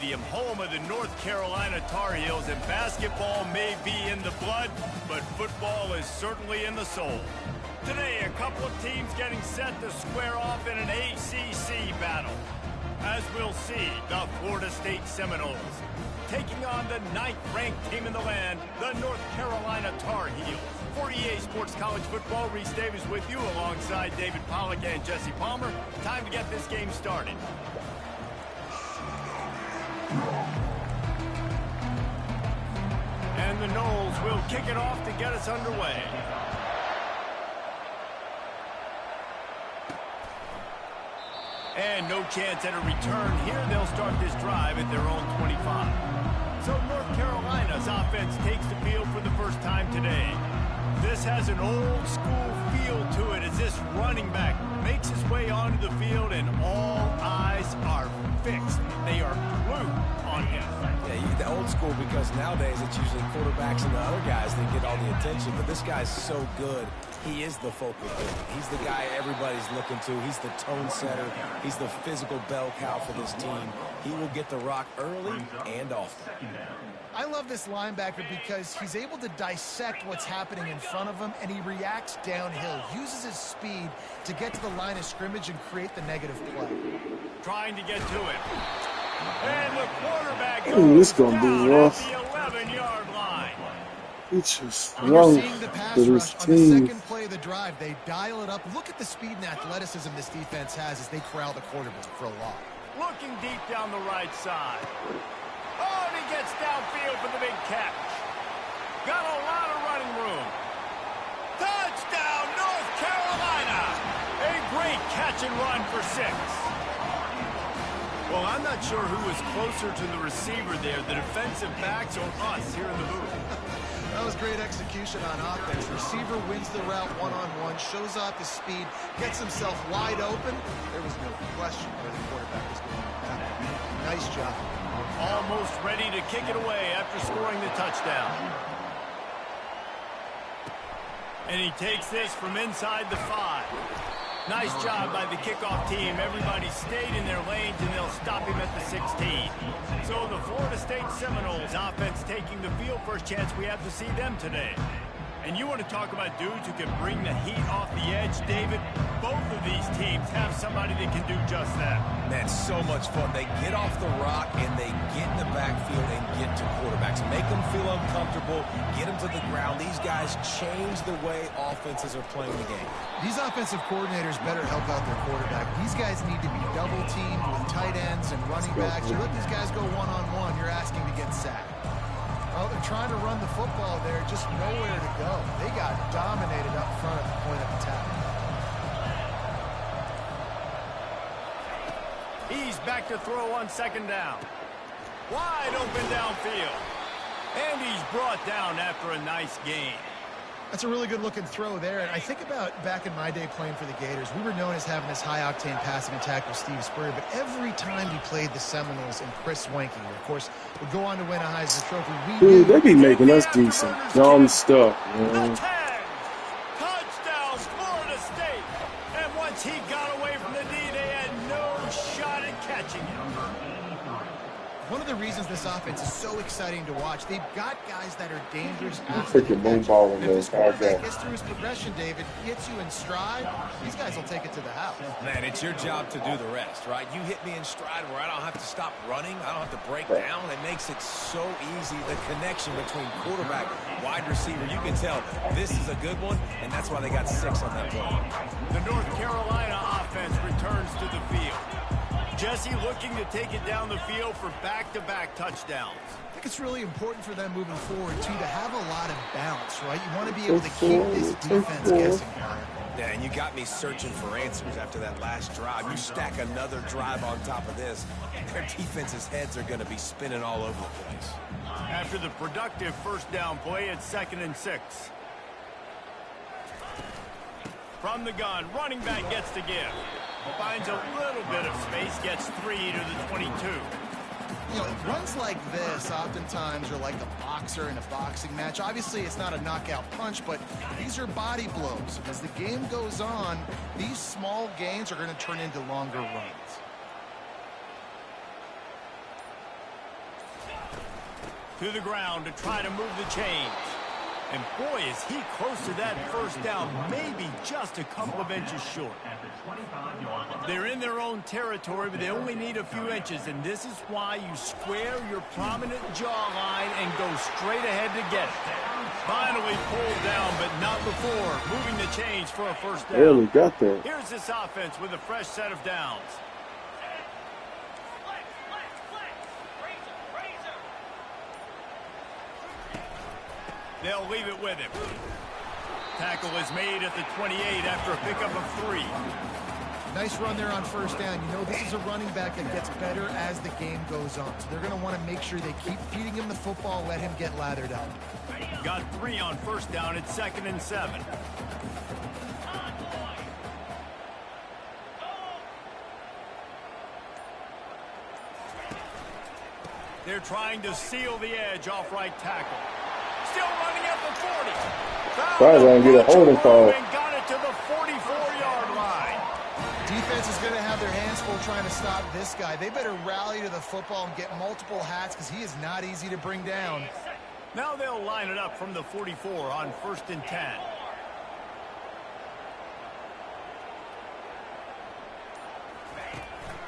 Home of the North Carolina Tar Heels, and basketball may be in the blood, but football is certainly in the soul. Today, a couple of teams getting set to square off in an ACC battle. As we'll see, the Florida State Seminoles taking on the 9th-ranked team in the land, the North Carolina Tar Heels. For EA Sports College Football, Reese Davis with you alongside David Pollack and Jesse Palmer. Time to get this game started. And the Noles will kick it off to get us underway. And no chance at a return here. They'll start this drive at their own 25. So North Carolina's offense takes the field for the first time today. This has an old school feel to it as this running back makes his way onto the field and all eyes are fixed. They are glued on him. Yeah, the old school, because nowadays it's usually quarterbacks and the other guys that get all the attention, but this guy's so good. He is the focal point. He's the guy everybody's looking to. He's the tone setter. He's the physical bell cow for this team. He will get the rock early and often. I love this linebacker because he's able to dissect what's happening in front of him, and he reacts downhill, uses his speed to get to the line of scrimmage and create the negative play. Trying to get to it. And the quarterback this goes gonna be down rough. at the 11-yard line. It's just When you're wrong seeing the pass for rush this on the team. second play of the drive, they dial it up. Look at the speed and athleticism this defense has as they corral the quarterback for a loss. Looking deep down the right side. Oh, and he gets downfield for the big catch. Got a lot of running room. Touchdown, North Carolina! A great catch and run for 6. Well, I'm not sure who was closer to the receiver there, the defensive backs or us here in the booth. That was great execution on offense. Receiver wins the route one-on-one, shows off his speed, gets himself wide open. There was no question where the quarterback was going with that. Nice job. Almost ready to kick it away after scoring the touchdown. And he takes this from inside the 5. Nice job by the kickoff team. Everybody stayed in their lanes, and they'll stop him at the 16. So the Florida State Seminoles offense taking the field. First chance we have to see them today. And you want to talk about dudes who can bring the heat off the edge, David? Both of these teams have somebody that can do just that. Man, so much fun. They get off the rock and they get in the backfield and get to quarterbacks. Make them feel uncomfortable, get them to the ground. These guys change the way offenses are playing the game. These offensive coordinators better help out their quarterback. These guys need to be double-teamed with tight ends and running backs. You let these guys go one-on-one, you're asking to get sacked. Well, they're trying to run the football there, just nowhere to go. They got dominated up front at the point of attack. He's back to throw on second down. Wide open downfield. And he's brought down after a nice gain. That's a really good-looking throw there. And I think about back in my day playing for the Gators, we were known as having this high-octane passing attack with Steve Spurrier, but every time we played the Seminoles and Chris Wenke, who, of course, would go on to win a Heisman Trophy, Dude, they be making us decent. Dumb stuff, man. The 10. Touchdown, Florida State. And once he got away from the D, they had no shot at catching him. One of the reasons this offense is so exciting to watch, they've got guys that are dangerous. Freaking moon ball in If this those quarterback gets through his progression, David, hits you in stride, these guys will take it to the house. Man, it's your job to do the rest, right? You hit me in stride where I don't have to stop running. I don't have to break down. It makes it so easy. The connection between quarterback, wide receiver, you can tell this is a good one, and that's why they got 6 on that play. The North Carolina offense returns to the field. Jesse looking to take it down the field for back-to-back touchdowns. I think it's really important for them moving forward, too, to have a lot of balance, right? You want to be able to keep this defense guessing. Yeah, and you got me searching for answers after that last drive. You stack another drive on top of this, their defense's heads are going to be spinning all over the place. After the productive first down play, it's 2nd and 6. From the gun, running back gets to give. Finds a little bit of space, gets 3 to the 22. You know, runs like this oftentimes are like a boxer in a boxing match. Obviously, it's not a knockout punch, but these are body blows. As the game goes on, these small gains are going to turn into longer runs. To the ground to try to move the chains. And boy, is he close to that first down, maybe just a couple of inches short. They're in their own territory, but they only need a few inches, and this is why you square your prominent jawline and go straight ahead to get it. Finally pulled down, but not before moving the chains for a first down. Barely got there. Here's this offense with a fresh set of downs. They'll leave it with him. Tackle is made at the 28 after a pickup of 3. Nice run there on first down. You know, this is a running back that gets better as the game goes on. So they're going to want to make sure they keep feeding him the football, let him get lathered up. Got 3 on first down. It's 2nd and 7. They're trying to seal the edge off right tackle. Still running at the 40. Probably gonna get a holding call. And got it to the 44-yard line. Defense is going to have their hands full trying to stop this guy. They better rally to the football and get multiple hats because he is not easy to bring down. Now they'll line it up from the 44 on 1st and 10.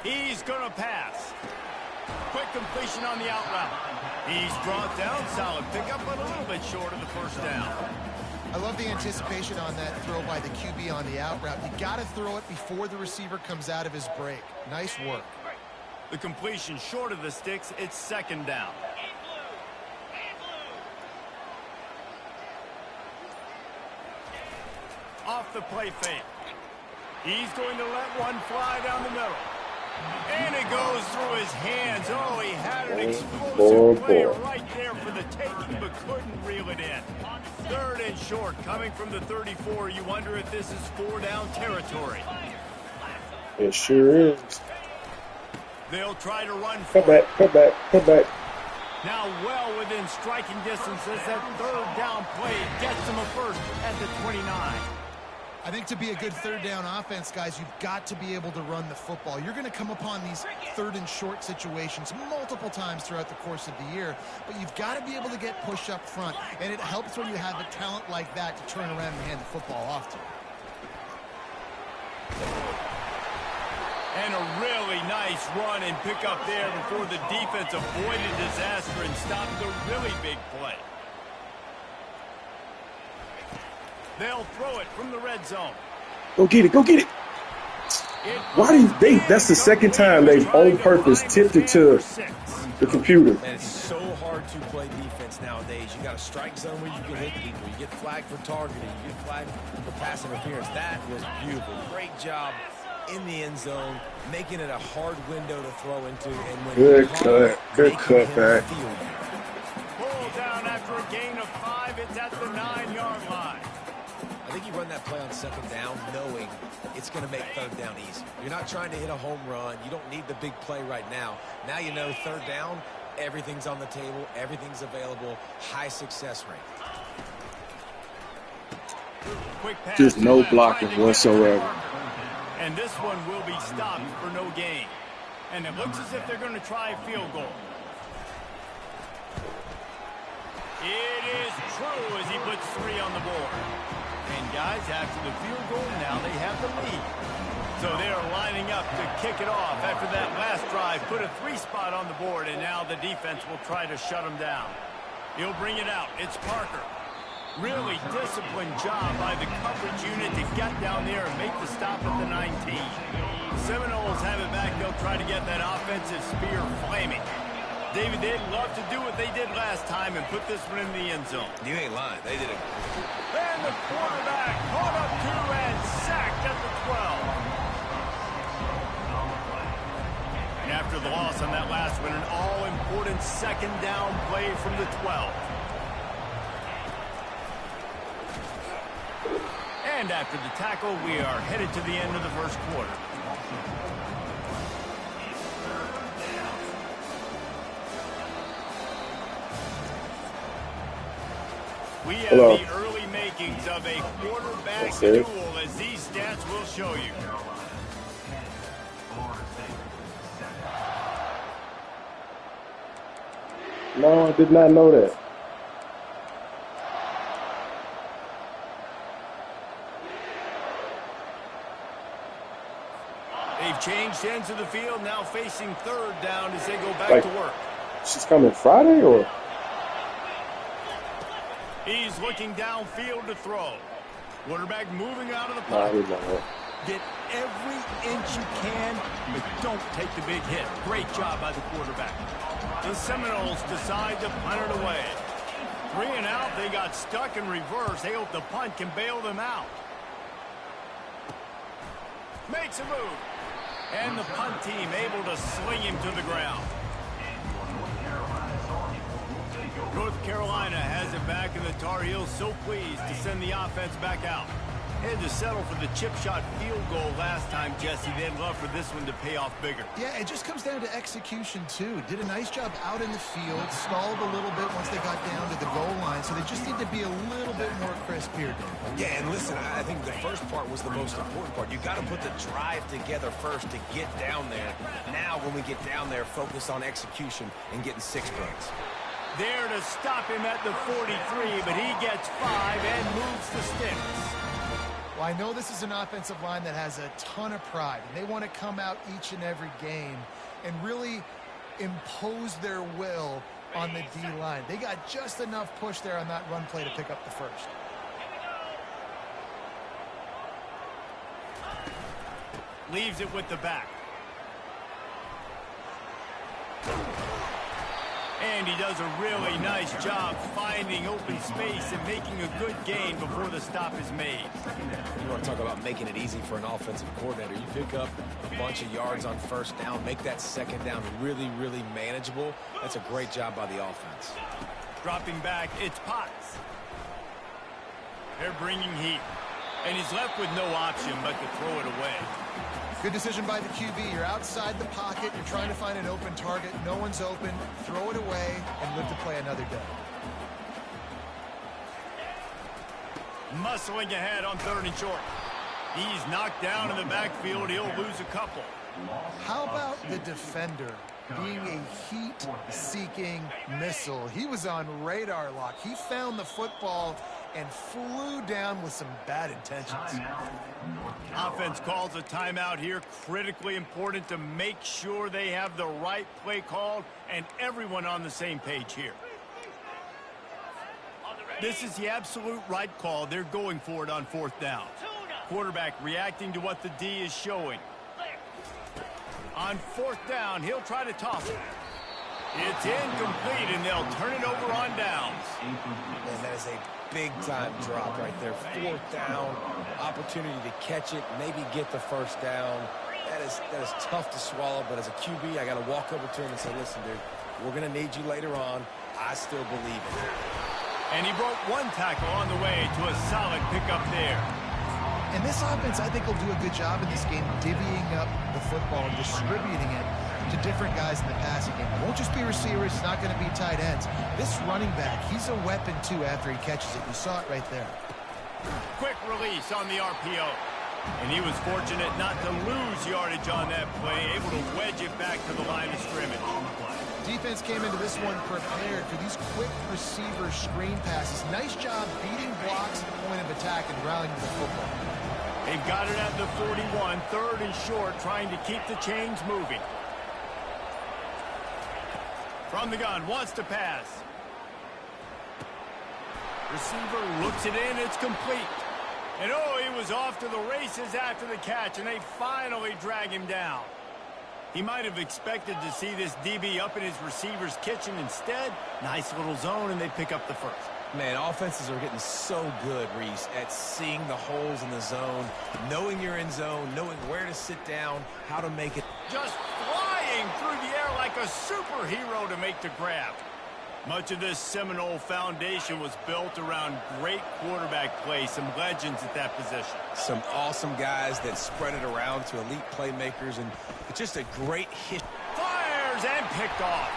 He's going to pass. Quick completion on the out route. He's brought down. Solid pickup, but a little bit short of the first down. I love the anticipation on that throw by the QB on the out route. You got to throw it before the receiver comes out of his break. Nice work. The completion short of the sticks. It's 2nd down. Off the play fake. He's going to let one fly down the middle. And it goes through his hands. Oh, he had an explosive play right there for the taking, but couldn't reel it in. 3rd and short, coming from the 34. You wonder if this is 4-down territory. It sure is. They'll try to run Cut back, cut back, cut back. Now well within striking distance as that 3rd down play gets them a first at the 29. I think to be a good 3rd down offense, guys, you've got to be able to run the football. You're going to come upon these 3rd and short situations multiple times throughout the course of the year, but you've got to be able to get push up front, and it helps when you have a talent like that to turn around and hand the football off to. And a really nice run and pick up there before the defense avoided disaster and stopped the really big play. They'll throw it from the red zone. Go get it, go get it. Why do you think that's the 2nd time they've on purpose tipped it to the computer? And it's so hard to play defense nowadays. You got a strike zone where you can hit people. You get flagged for targeting. You get flagged for pass interference. That was beautiful. Great job in the end zone, making it a hard window to throw into. And when good cut, good cut back. Pull down after a gain of 5. It's at the 9-yard line. I think you run that play on 2nd down knowing it's going to make 3rd down easy. You're not trying to hit a home run. You don't need the big play right now. Now you know 3rd down, everything's on the table, everything's available, high success rate. Quick pass. Just no blocking whatsoever. And this one will be stopped for no gain. And it looks as if they're going to try a field goal. It is true as he puts 3 on the board. And guys, after the field goal, now they have the lead. So they're lining up to kick it off after that last drive. Put a 3 spot on the board, and now the defense will try to shut them down. He'll bring it out. It's Parker. Really disciplined job by the coverage unit to get down there and make the stop at the 19. The Seminoles have it back. They'll try to get that offensive spear flaming. David, they'd love to do what they did last time and put this one in the end zone. You ain't lying. They did it. And the quarterback caught up to and sacked at the 12. And after the loss on that last one, an all-important 2nd down play from the 12. And after the tackle, we are headed to the end of the first quarter. We have the early makings of a quarterback duel, as these stats will show you. No, I did not know that. They've changed ends of the field, now facing third down as they go back to work. She's coming Friday, or? He's looking downfield to throw. Quarterback moving out of the pocket. Get every inch you can, but don't take the big hit. Great job by the quarterback. The Seminoles decide to punt it away. 3 and out, they got stuck in reverse. They hope the punt can bail them out. Makes a move. And the punt team able to sling him to the ground. North Carolina has it back, and the Tar Heels so pleased to send the offense back out. Had to settle for the chip shot field goal last time, Jesse. They'd love for this one to pay off bigger. Yeah, it just comes down to execution, too. Did a nice job out in the field, stalled a little bit once they got down to the goal line, so they just need to be a little bit more crisp here, Dave. Yeah, and listen, I think the first part was the most important part. You got to put the drive together first to get down there. Now, when we get down there, focus on execution and getting 6 points. There to stop him at the 43, but he gets 5 and moves the sticks. Well, I know this is an offensive line that has a ton of pride, and they want to come out each and every game and really impose their will on the D-line. They got just enough push there on that run play to pick up the first. Leaves it with the back. And he does a really nice job finding open space and making a good gain before the stop is made. You want to talk about making it easy for an offensive coordinator. You pick up a bunch of yards on first down, make that second down really, really manageable. That's a great job by the offense. Dropping back, it's Potts. They're bringing heat. And he's left with no option but to throw it away. Good decision by the QB. You're outside the pocket. You're trying to find an open target. No one's open. Throw it away and live to play another day. Muscling ahead on 3rd and short. He's knocked down in the backfield. He'll lose a couple. How about the defender being a heat-seeking missile? He was on radar lock. He found the football and flew down with some bad intentions. Offense calls a timeout here. Critically important to make sure they have the right play called and everyone on the same page here. This is the absolute right call. They're going for it on 4th down. Quarterback reacting to what the D is showing. On 4th down, he'll try to toss it. It's incomplete, and they'll turn it over on downs. Man, that is a big-time drop right there. 4th down, opportunity to catch it, maybe get the first down. That is tough to swallow, but as a QB, I got to walk over to him and say, listen, dude, we're going to need you later on. I still believe in it. And he broke 1 tackle on the way to a solid pickup there. And this offense, I think, will do a good job in this game divvying up the football and distributing it to different guys in the passing game. It won't just be receivers. It's not going to be tight ends. This running back, he's a weapon, too, after he catches it. You saw it right there. Quick release on the RPO. And he was fortunate not to lose yardage on that play, able to wedge it back to the line of scrimmage. Defense came into this one prepared for these quick receiver screen passes. Nice job beating blocks at the point of attack and rallying to the football. They've got it at the 41, 3rd and short, trying to keep the chains moving. From the gun, wants to pass. Receiver looks it in, it's complete. And oh, he was off to the races after the catch, and they finally drag him down. He might have expected to see this DB up in his receiver's kitchen. Instead, nice little zone, and they pick up the first. Man, offenses are getting so good, Reese, at seeing the holes in the zone, knowing you're in zone, knowing where to sit down, how to make it. Just flying through the air like a superhero to make the grab. Much of this Seminole foundation was built around great quarterback play, some legends at that position. Some awesome guys that spread it around to elite playmakers, and it's just a great hit. Fires and picked off.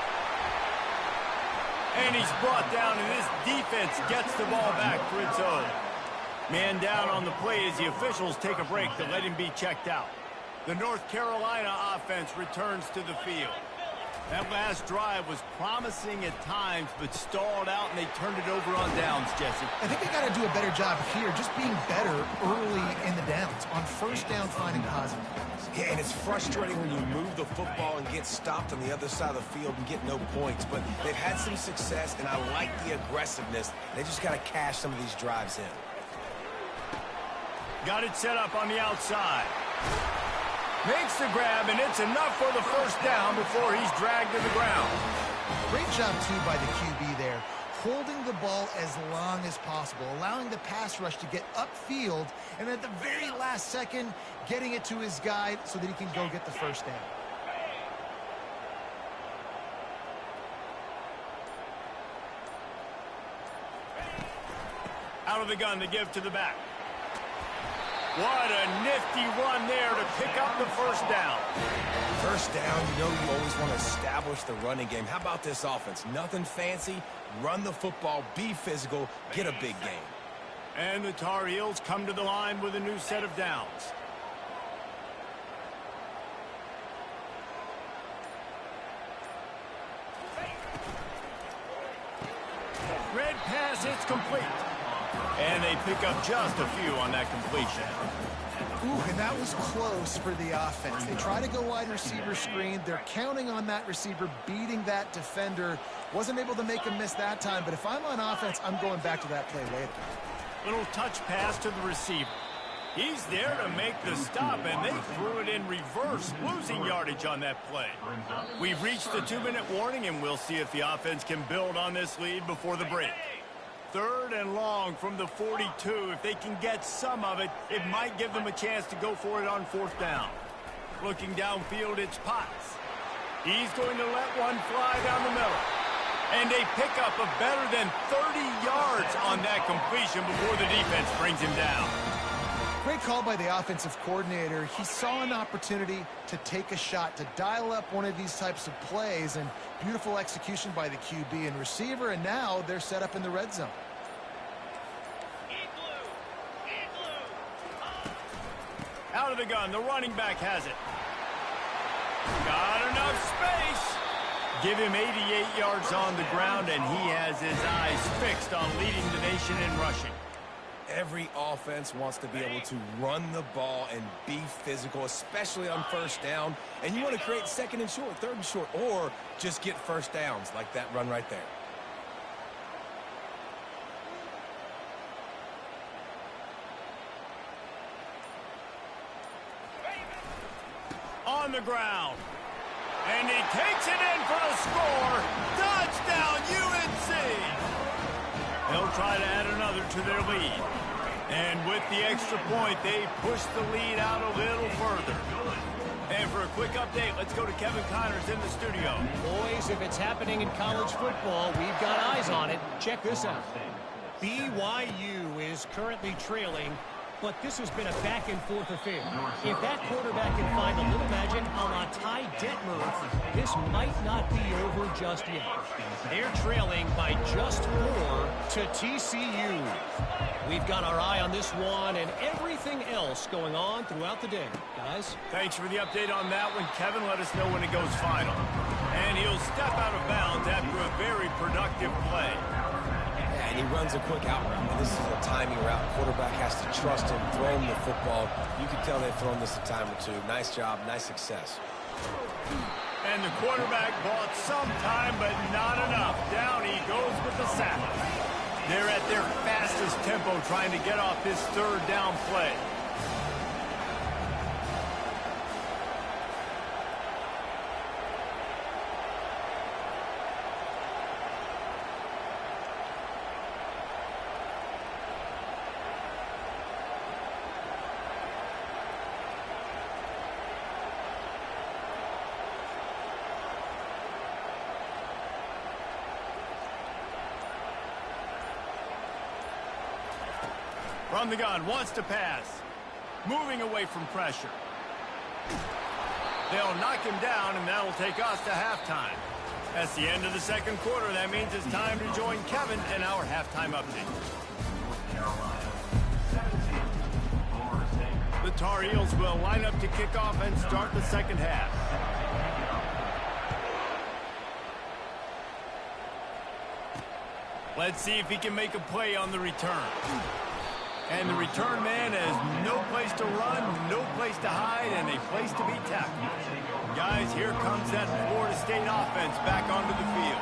And he's brought down, and this defense gets the ball back for its own. Man down on the play as the officials take a break to let him be checked out. The North Carolina offense returns to the field. That last drive was promising at times, but stalled out, and they turned it over on downs, Jesse. I think they got to do a better job here, just being better early in the downs, on first down finding positive plays. Yeah, and it's frustrating when you move the football and get stopped on the other side of the field and get no points, but they've had some success, and I like the aggressiveness. They just got to cash some of these drives in. Got it set up on the outside. Makes the grab, and it's enough for the first down before he's dragged to the ground. Great job, too, by the QB there, holding the ball as long as possible, allowing the pass rush to get upfield, and at the very last second, getting it to his guy so that he can go get the first down. Out of the gun to give to the back. What a nifty run there to pick up the first down. First down, you know you always want to establish the running game. How about this offense? Nothing fancy. Run the football, be physical, get a big game. And the Tar Heels come to the line with a new set of downs. Red pass, it's complete. And they pick up just a few on that completion. Ooh, and that was close for the offense. They try to go wide receiver screen. They're counting on that receiver beating that defender. Wasn't able to make him miss that time, but if I'm on offense, I'm going back to that play later. Little touch pass to the receiver. He's there to make the stop, and they threw it in reverse, losing yardage on that play. We've reached the 2-minute warning, and we'll see if the offense can build on this lead before the break. 3rd and long from the 42. If they can get some of it, it might give them a chance to go for it on 4th down. Looking downfield, it's Potts. He's going to let one fly down the middle. And they pick up a better than 30 yards on that completion before the defense brings him down. Great call by the offensive coordinator. He saw an opportunity to take a shot, to dial up one of these types of plays, and beautiful execution by the QB and receiver, and now they're set up in the red zone. Out of the gun, the running back has it. Got enough space. Give him 88 yards on the ground, and he has his eyes fixed on leading the nation in rushing. Every offense wants to be able to run the ball and be physical, especially on first down. And you want to create 2nd and short, 3rd and short, or just get first downs like that run right there. On the ground. And he takes it in for the score. Touchdown, UNC! They'll try to add another to their lead. And with the extra point, they push the lead out a little further. And for a quick update, let's go to Kevin Connors in the studio. Boys, if it's happening in college football, we've got eyes on it. Check this out. BYU is currently trailing, but this has been a back-and-forth affair. If that quarterback can find a little magic a la Ty Detmer, this might not be over just yet. They're trailing by just 4 to TCU. We've got our eye on this one and everything else going on throughout the day. Guys? Thanks for the update on that one, Kevin. Let us know when it goes final. And he'll step out of bounds after a very productive play. And he runs a quick out route. And this is a timing route. Quarterback has to trust him, throw him the football. You can tell they've thrown this a time or two. Nice job, nice success. And the quarterback bought some time, but not enough. Down he goes with the sack. They're at their fastest tempo trying to get off this 3rd down play. From the gun, wants to pass. Moving away from pressure. They'll knock him down, and that'll take us to halftime. That's the end of the 2nd quarter. That means it's time to join Kevin in our halftime update. The Tar Heels will line up to kick off and start the 2nd half. Let's see if he can make a play on the return. And the return man has no place to run, no place to hide, and a place to be tackled. Guys, here comes that Florida State offense back onto the field.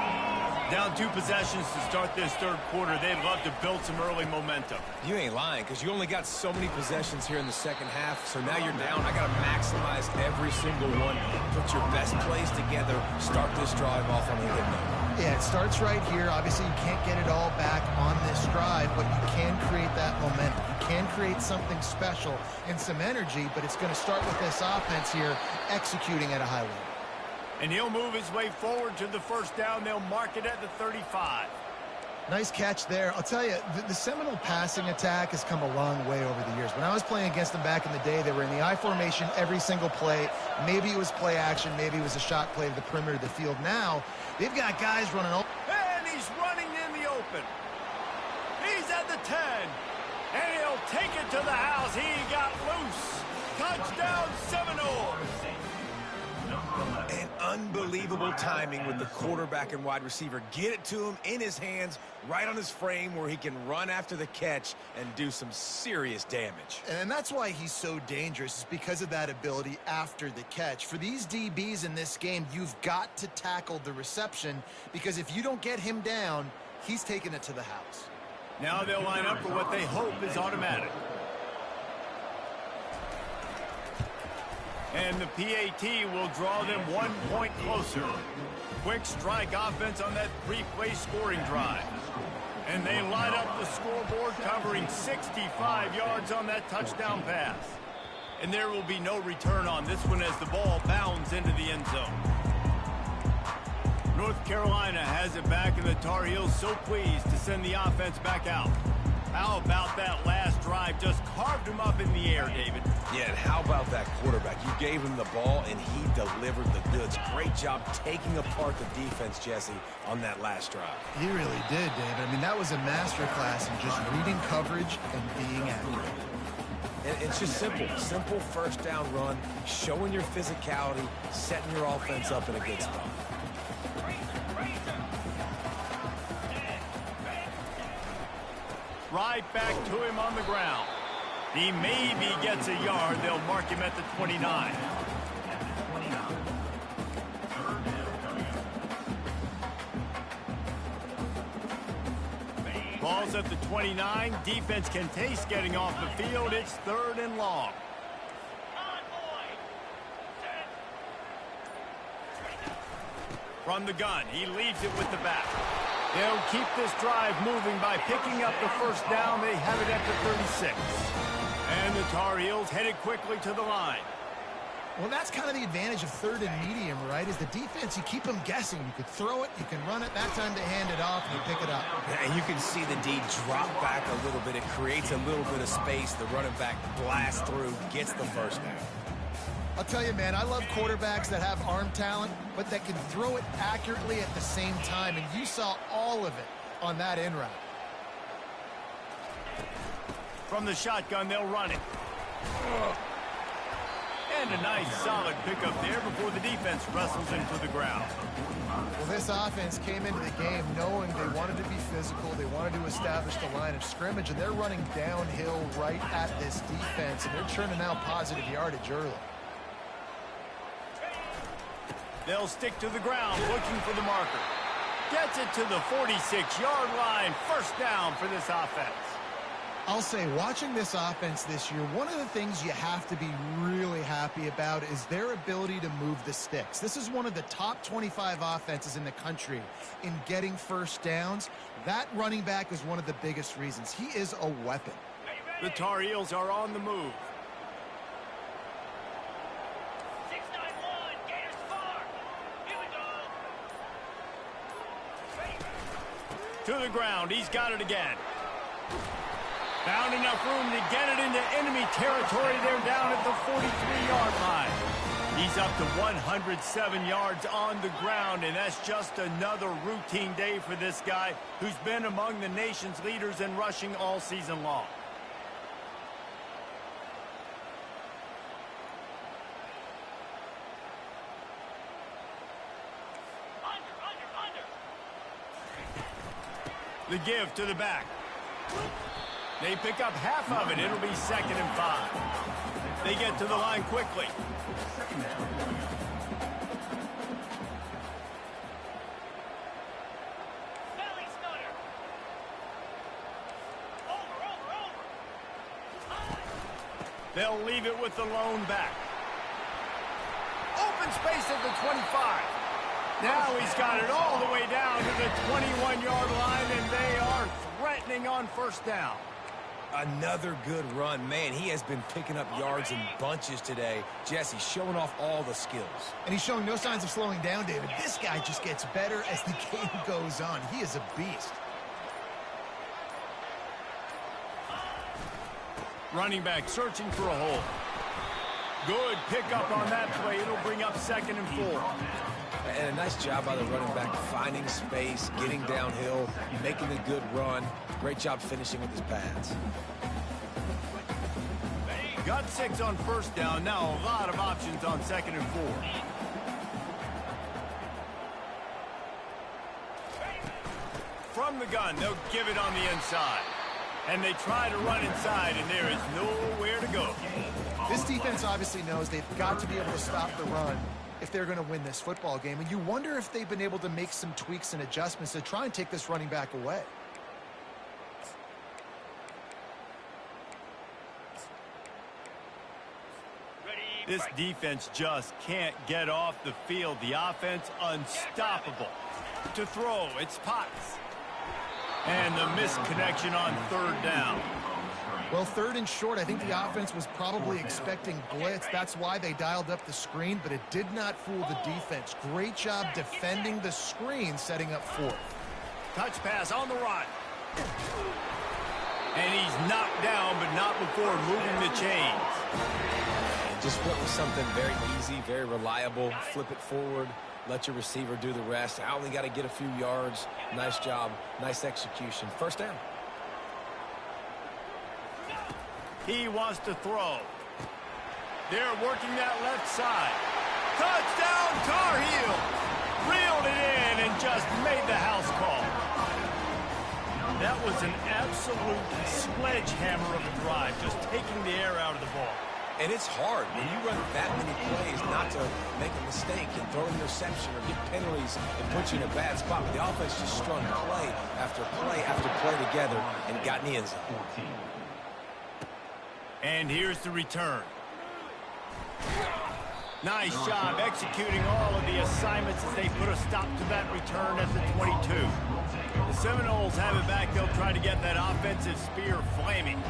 Down 2 possessions to start this third quarter. They'd love to build some early momentum. You ain't lying, because you only got so many possessions here in the second half, so now you're down. I got to maximize every single one. Put your best plays together. Start this drive off on a good note. Yeah, it starts right here. Obviously, you can't get it all back on this drive, but you can create that momentum. You can create something special and some energy, but it's going to start with this offense here executing at a high level. And he'll move his way forward to the first down. They'll mark it at the 35. Nice catch there. I'll tell you, the Seminole passing attack has come a long way over the years. When I was playing against them back in the day, they were in the I formation every single play. Maybe it was play action. Maybe it was a shot play to the perimeter of the field. Now, they've got guys running open. And he's running in the open. He's at the 10. And he'll take it to the house. He got loose. Touchdown, Seminole. And unbelievable timing with the quarterback and wide receiver. Get it to him in his hands, right on his frame where he can run after the catch and do some serious damage. And that's why he's so dangerous, is because of that ability after the catch. For these DBs in this game, you've got to tackle the reception, because if you don't get him down, he's taking it to the house. Now they'll line up for what they hope is automatic. And the PAT will draw them 1 point closer. Quick strike offense on that 3-play scoring drive. And they line up the scoreboard, covering 65 yards on that touchdown pass. And there will be no return on this one as the ball bounds into the end zone. North Carolina has it back, and the Tar Heels so pleased to send the offense back out. How about that last drive? Just carved him up in the air, David. Yeah, and how about that quarterback? You gave him the ball, and he delivered the goods. Great job taking apart the defense, Jesse, on that last drive. He really did, David. I mean, that was a masterclass in just reading coverage and being accurate. And it's just simple. Simple first down run, showing your physicality, setting your offense up in a good spot. Right back to him on the ground. He maybe gets a yard. They'll mark him at the 29. Ball's at the 29. Defense can taste getting off the field. It's 3rd and long. From the gun, he leaves it with the back. They'll keep this drive moving by picking up the first down. They have it at the 36. And the Tar Heels headed quickly to the line. Well, that's kind of the advantage of 3rd and medium, right? Is the defense, you keep them guessing. You could throw it, you can run it. That time they hand it off and you pick it up. And you can see the D drop back a little bit. It creates a little bit of space. The running back blasts through, gets the first down. I'll tell you, man, I love quarterbacks that have arm talent, but that can throw it accurately at the same time, and you saw all of it on that in route. From the shotgun, they'll run it. And a nice, solid pickup there before the defense wrestles him to the ground. Well, this offense came into the game knowing they wanted to be physical, they wanted to establish the line of scrimmage, and they're running downhill right at this defense, and they're churning out positive yardage early. They'll stick to the ground looking for the marker. Gets it to the 46-yard line. First down for this offense. I'll say, watching this offense this year, one of the things you have to be really happy about is their ability to move the sticks. This is one of the top 25 offenses in the country in getting first downs. That running back is one of the biggest reasons. He is a weapon. The Tar Heels are on the move. To the ground. He's got it again. Found enough room to get it into enemy territory. They're down at the 43-yard line. He's up to 107 yards on the ground, and that's just another routine day for this guy who's been among the nation's leaders in rushing all season long. The give to the back. They pick up half of it. It'll be 2nd and 5. They get to the line quickly. They'll leave it with the lone back. Open space at the 25. Now he's got it all the way down to the 21-yard line, and they are threatening on 1st down. Another good run. Man, he has been picking up yards in bunches today. Jesse showing off all the skills. And he's showing no signs of slowing down, David. This guy just gets better as the game goes on. He is a beast. Running back searching for a hole. Good pickup on that play. It'll bring up 2nd and 4. And a nice job by the running back, finding space, getting downhill, making a good run. Great job finishing with his pads. Got 6 on 1st down. Now a lot of options on 2nd and 4. From the gun, they'll give it on the inside. And they try to run inside, and there is nowhere to go. This defense obviously knows they've got to be able to stop the run if they're going to win this football game. And you wonder if they've been able to make some tweaks and adjustments to try and take this running back away. This defense just can't get off the field. The offense unstoppable. To throw, it's Potts. And the misconnection on 3rd down. Well, 3rd and short, I think the offense was probably expecting blitz. That's why they dialed up the screen, but it did not fool the defense. Great job defending the screen, setting up 4th. Touch pass on the run. And he's knocked down, but not before moving the chains. And just went with something very easy, very reliable. Flip it forward. Let your receiver do the rest. I only got to get a few yards. Nice job. Nice execution. 1st down. He wants to throw. They're working that left side. Touchdown, Tar Heel! Reeled it in and just made the house call. That was an absolute sledgehammer of a drive, just taking the air out of the ball. And it's hard when you run that many plays not to make a mistake and throw an interception or get penalties and put you in a bad spot. But the offense just strung play after play after play together and got in the end zone. And here's the return. Nice job executing all of the assignments as they put a stop to that return at the 22. The Seminoles have it back. They'll try to get that offensive spear flaming.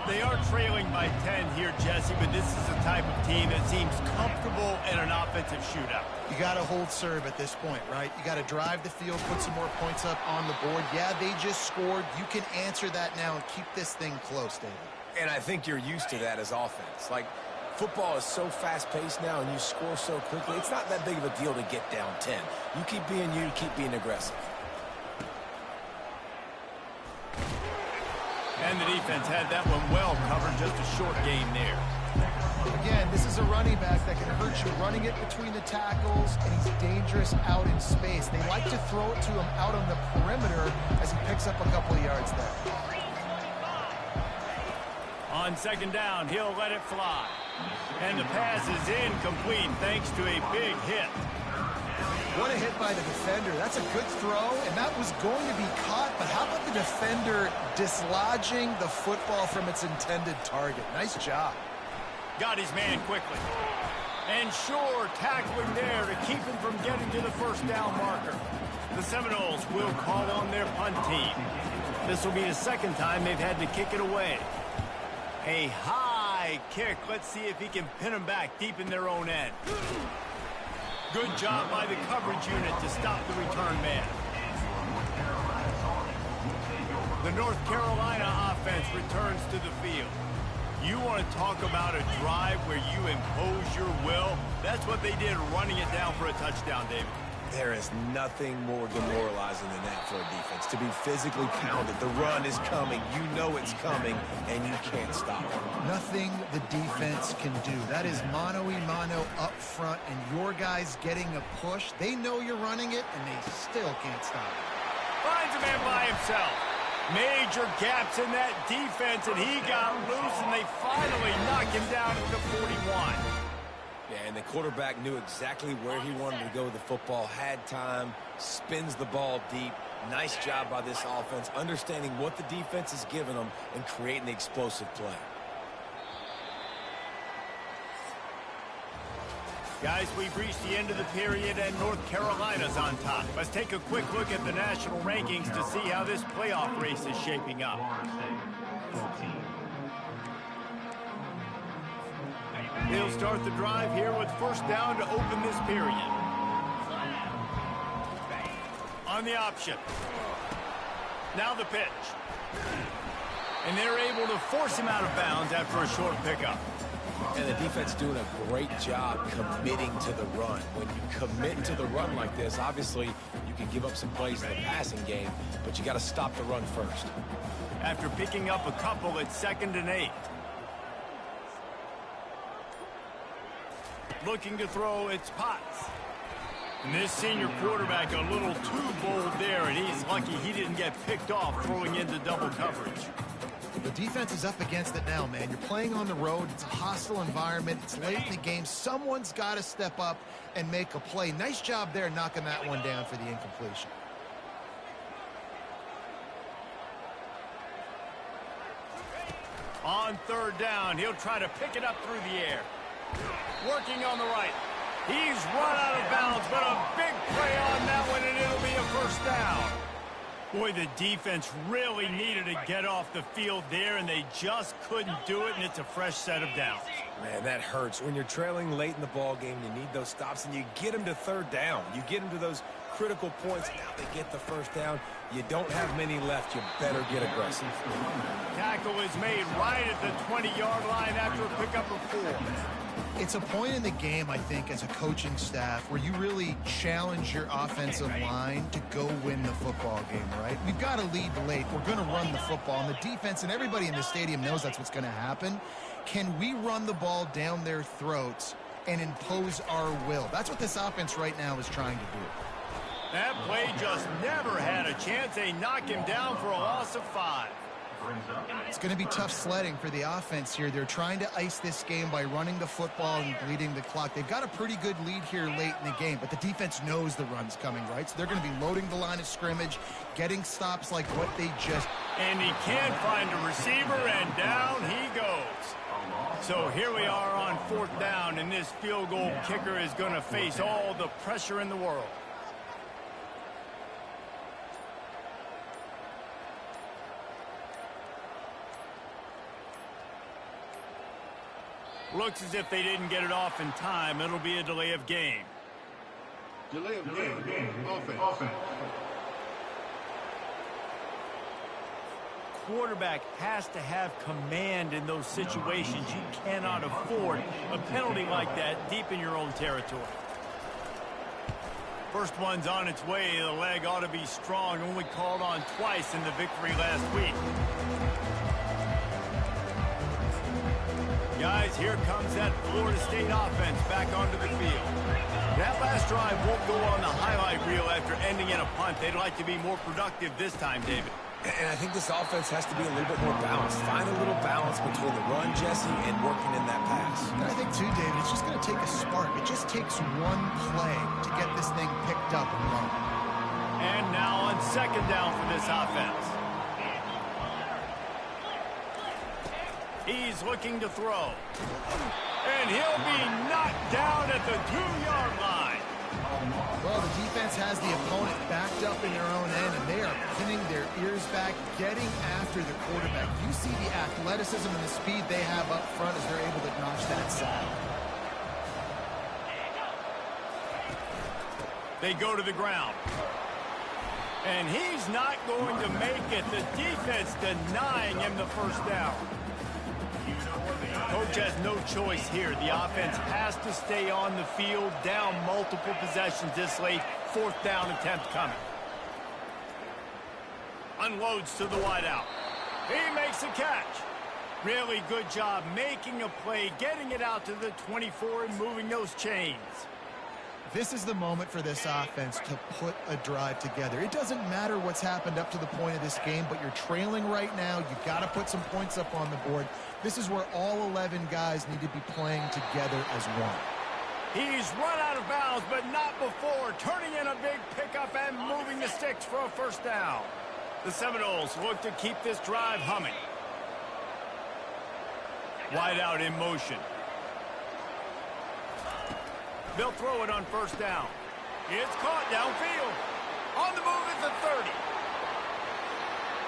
They are trailing by 10 here, Jesse, but this is the type of team that seems comfortable in an offensive shootout. You got to hold serve at this point, right? You got to drive the field, put some more points up on the board. Yeah, they just scored. You can answer that now and keep this thing close, David. And I think you're used to that as offense. Like, football is so fast-paced now and you score so quickly, it's not that big of a deal to get down 10. You keep being you, keep being aggressive. And the defense had that one well covered, just a short gain there. Again, this is a running back that can hurt you running it between the tackles, and he's dangerous out in space. They like to throw it to him out on the perimeter as he picks up a couple of yards there. On 2nd down, he'll let it fly. And the pass is incomplete thanks to a big hit. What a hit by the defender. That's a good throw, and that was going to be caught, but how about the defender dislodging the football from its intended target? Nice job. Got his man quickly. And sure, tackling there to keep him from getting to the 1st down marker. The Seminoles will call on their punt team. This will be the 2nd time they've had to kick it away. A high kick. Let's see if he can pin them back deep in their own end. Good job by the coverage unit to stop the return man. The North Carolina offense returns to the field. You want to talk about a drive where you impose your will? That's what they did, running it down for a touchdown, David. There is nothing more demoralizing than that for a defense. To be physically pounded, the run is coming, you know it's coming, and you can't stop it. Nothing the defense can do. That is mano-a-mano up front, and your guys getting a push. They know you're running it, and they still can't stop it. Finds a man by himself. Major gaps in that defense, and he got loose, and they finally knock him down at the 41. Yeah, and the quarterback knew exactly where he wanted to go with the football, had time, spins the ball deep. Nice job by this offense, understanding what the defense is giving them and creating the explosive play. Guys, we've reached the end of the period, and North Carolina's on top. Let's take a quick look at the national rankings to see how this playoff race is shaping up. They'll start the drive here with first down to open this period. On the option. Now the pitch. And they're able to force him out of bounds after a short pickup. And the defense doing a great job committing to the run. When you commit to the run like this, obviously you can give up some plays in the passing game, but you got to stop the run first. After picking up a couple, it's 2nd and 8. Looking to throw, it's Potts. And this senior quarterback a little too bold there, and he's lucky he didn't get picked off throwing into double coverage. The defense is up against it now, man. You're playing on the road. It's a hostile environment. It's late in the game. Someone's got to step up and make a play. Nice job there knocking that one down for the incompletion. On 3rd down, he'll try to pick it up through the air. Working on the right. He's run out of bounds, but a big play on that one, and it'll be a first down. Boy, the defense really needed to get off the field there, and they just couldn't do it, and it's a fresh set of downs. Man, that hurts. When you're trailing late in the ball game, you need those stops, and you get them to 3rd down. You get them to those critical points. Now they get the first down. You don't have many left. You better get aggressive. Tackle is made right at the 20-yard line after a pickup of 4. It's a point in the game, I think, as a coaching staff where you really challenge your offensive line to go win the football game, right? We've got to lead late. We're going to run the football, and the defense and everybody in the stadium knows that's what's going to happen. Can we run the ball down their throats and impose our will? That's what this offense right now is trying to do. That play just never had a chance. They knock him down for a loss of 5. It's going to be tough sledding for the offense here. They're trying to ice this game by running the football and bleeding the clock. They've got a pretty good lead here late in the game, but the defense knows the run's coming, right? So they're going to be loading the line of scrimmage, getting stops like what they just... And he can't find a receiver, and down he goes. So here we are on 4th down, and this field goal kicker is going to face all the pressure in the world. Looks as if they didn't get it off in time. It'll be a delay of game. Delay of game. Offense. Quarterback has to have command in those situations. You cannot afford a penalty like that deep in your own territory. First one's on its way. The leg ought to be strong. Only called on twice in the victory last week. Guys, here comes that Florida State offense back onto the field. That last drive won't go on the highlight reel after ending in a punt. They'd like to be more productive this time, David. And I think this offense has to be a little bit more balanced. Find a little balance between the run, Jesse, and working in that pass. And I think, too, David, it's just going to take a spark. It just takes one play to get this thing picked up and run. And now on 2nd down for this offense. He's looking to throw. And he'll be knocked down at the 2-yard line. Well, the defense has the opponent backed up in their own end, and they are pinning their ears back, getting after the quarterback. You see the athleticism and the speed they have up front as they're able to notch that sack. They go to the ground. And he's not going to make it. The defense denying him the first down. Coach has no choice here. The offense has to stay on the field, down multiple possessions this late. 4th down attempt coming. Unloads to the wideout. He makes a catch. Really good job making a play, getting it out to the 24 and moving those chains. This is the moment for this offense to put a drive together. It doesn't matter what's happened up to the point of this game, but you're trailing right now. You've got to put some points up on the board. This is where all 11 guys need to be playing together as one. He's run out of bounds, but not before. Turning in a big pickup and moving the sticks for a first down. The Seminoles look to keep this drive humming. Wide out in motion. They'll throw it on first down. It's caught downfield. On the move at the 30.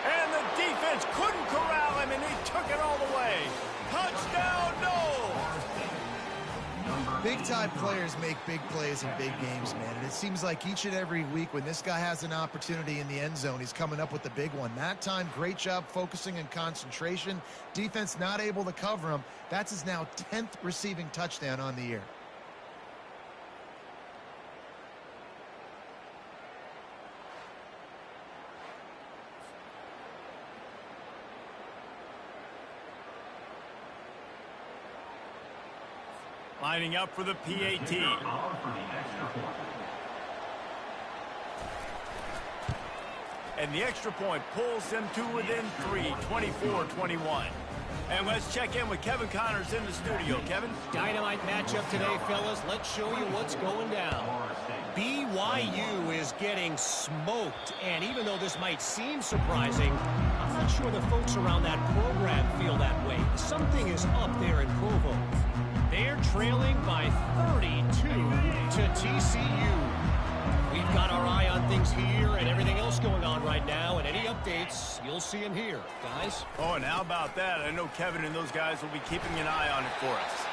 And the defense couldn't corral him, and he took it all the way. Touchdown, Noles! Big-time players make big plays in big games, man. And it seems like each and every week when this guy has an opportunity in the end zone, he's coming up with the big one. That time, great job focusing and concentration. Defense not able to cover him. That's his now 10th receiving touchdown on the year. Lining up for the PAT. And the extra point pulls them to within 3, 24-21. And let's check in with Kevin Connors in the studio. Kevin? Dynamite matchup today, fellas. Let's show you what's going down. BYU is getting smoked, and even though this might seem surprising, I'm not sure the folks around that program feel that way. Something is up there in Provo. They're trailing by 32 to TCU. We've got our eye on things here and everything else going on right now, and any updates, you'll see them here, guys. Oh, and how about that? I know Kevin and those guys will be keeping an eye on it for us.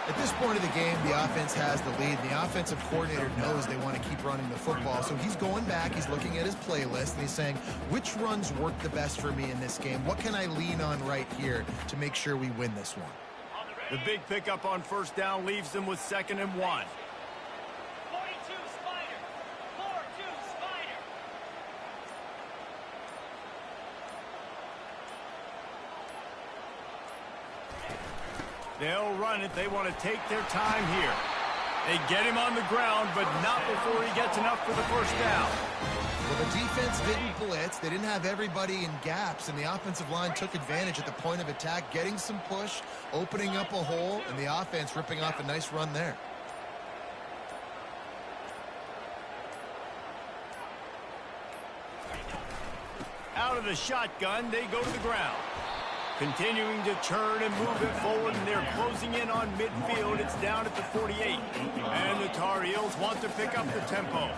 At this point of the game, the offense has the lead. The offensive coordinator knows they want to keep running the football. So he's going back, he's looking at his playlist, and he's saying, which runs work the best for me in this game? What can I lean on right here to make sure we win this one? The big pickup on first down leaves them with 2nd and 1. 42 Spider. 4-2 Spider. They'll run it. They want to take their time here. They get him on the ground, but not before he gets enough for the first down. Well, the defense didn't blitz. They didn't have everybody in gaps, and the offensive line took advantage at the point of attack, getting some push, opening up a hole, and the offense ripping off a nice run there. Out of the shotgun, they go to the ground. Continuing to churn and move it forward, and they're closing in on midfield. It's down at the 48. And the Tar Heels want to pick up the tempo.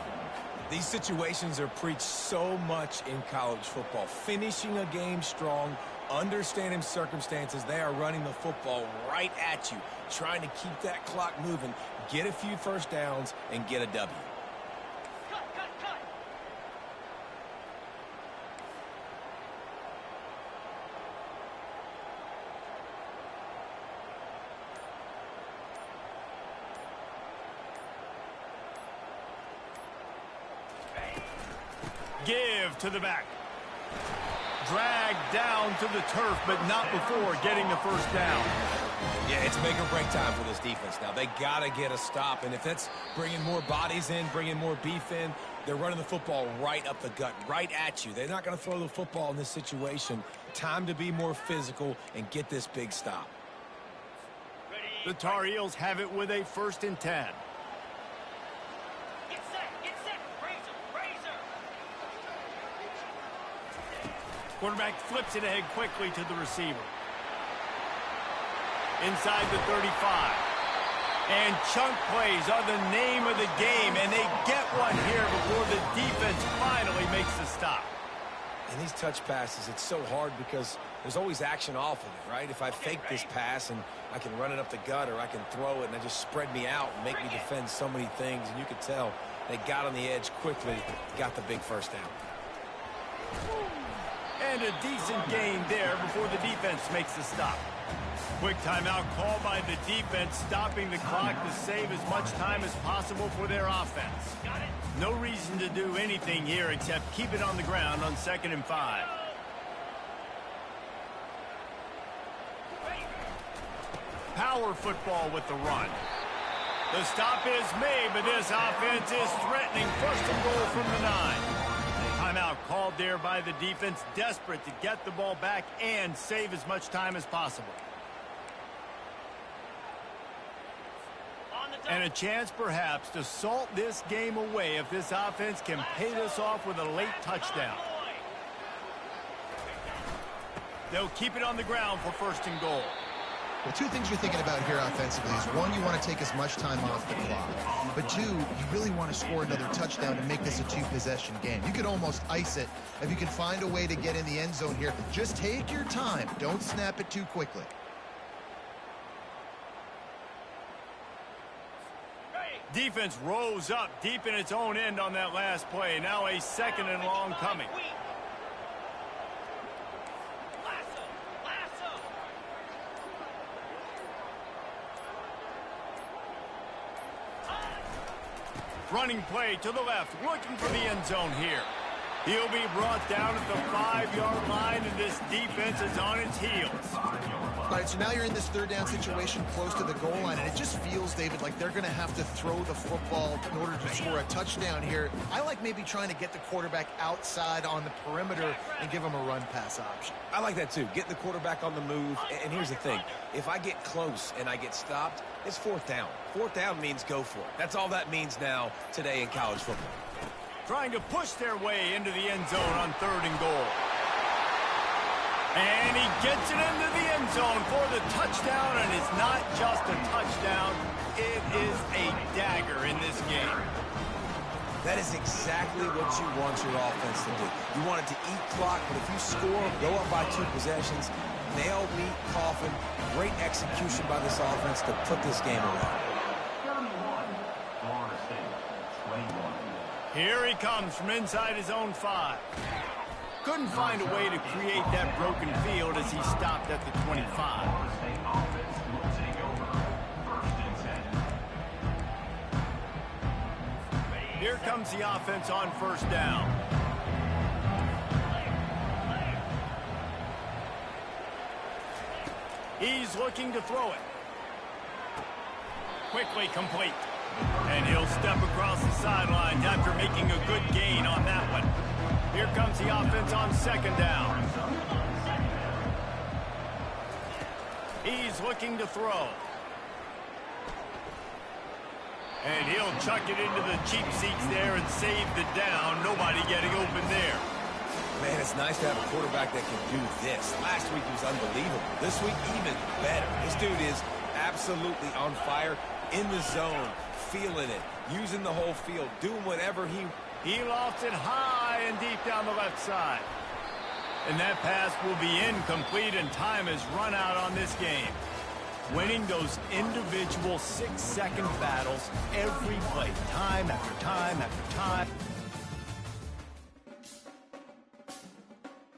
These situations are preached so much in college football. Finishing a game strong, understanding circumstances. They are running the football right at you, trying to keep that clock moving, get a few first downs, and get a W. Cut. Give to the back. Dragged down to the turf, but not before getting the first down. Yeah, it's make or break time for this defense now. They got to get a stop, and if that's bringing more bodies in, bringing more beef in, they're running the football right up the gut, right at you. They're not going to throw the football in this situation. Time to be more physical and get this big stop. The Tar Heels have it with a 1st and 10. Get set. Razor. Quarterback flips it ahead quickly to the receiver. Inside the 35. And chunk plays are the name of the game, and they get one here before the defense finally makes the stop. And these touch passes, it's so hard because there's always action off of it, right? If I fake this pass and I can run it up the gut, or I can throw it and they just spread me out and make me defend so many things, and you could tell they got on the edge quickly, got the big first down. And a decent gain there before the defense makes the stop. Quick timeout call by the defense, stopping the clock to save as much time as possible for their offense. No reason to do anything here except keep it on the ground on 2nd and 5. Power football with the run. The stop is made, but this offense is threatening. First and goal from the 9. Timeout called there by the defense, desperate to get the ball back and save as much time as possible. And a chance, perhaps, to salt this game away if this offense can pay this off with a late touchdown. They'll keep it on the ground for first and goal. Well, two things you're thinking about here offensively is, one, you want to take as much time off the clock. But two, you really want to score another touchdown and make this a two-possession game. You could almost ice it if you can find a way to get in the end zone here. Just take your time. Don't snap it too quickly. Defense rose up deep in its own end on that last play. Now a second and long coming. Running play to the left, looking for the end zone here. He'll be brought down at the 5-yard line, and this defense is on its heels. All right, so now you're in this third down situation close to the goal line, and it just feels, David, like they're going to have to throw the football in order to score a touchdown here. I like maybe trying to get the quarterback outside on the perimeter and give him a run-pass option. I like that, too. Getting the quarterback on the move. And here's the thing. If I get close and I get stopped, it's fourth down. Fourth down means go for it. That's all that means now today in college football. Trying to push their way into the end zone on third and goal. And he gets it into the end zone for the touchdown, and it's not just a touchdown, it is a dagger in this game. That is exactly what you want your offense to do. You want it to eat clock, but if you score, go up by 2 possessions, nail, meet, coffin, great execution by this offense to put this game away. Here he comes from inside his own 5. Couldn't find a way to create that broken field as he stopped at the 25. Here comes the offense on first down. He's looking to throw it. Quickly complete. And he'll step across the sidelines after making a good gain on that one. Here comes the offense on second down. He's looking to throw. And he'll chuck it into the cheap seats there and save the down. Nobody getting open there. Man, it's nice to have a quarterback that can do this. Last week he was unbelievable. This week, even better. This dude is absolutely on fire, in the zone, feeling it, using the whole field, doing whatever he lofts it high and deep down the left side. And that pass will be incomplete, and time has run out on this game. Winning those individual 6-second battles every play, time after time after time.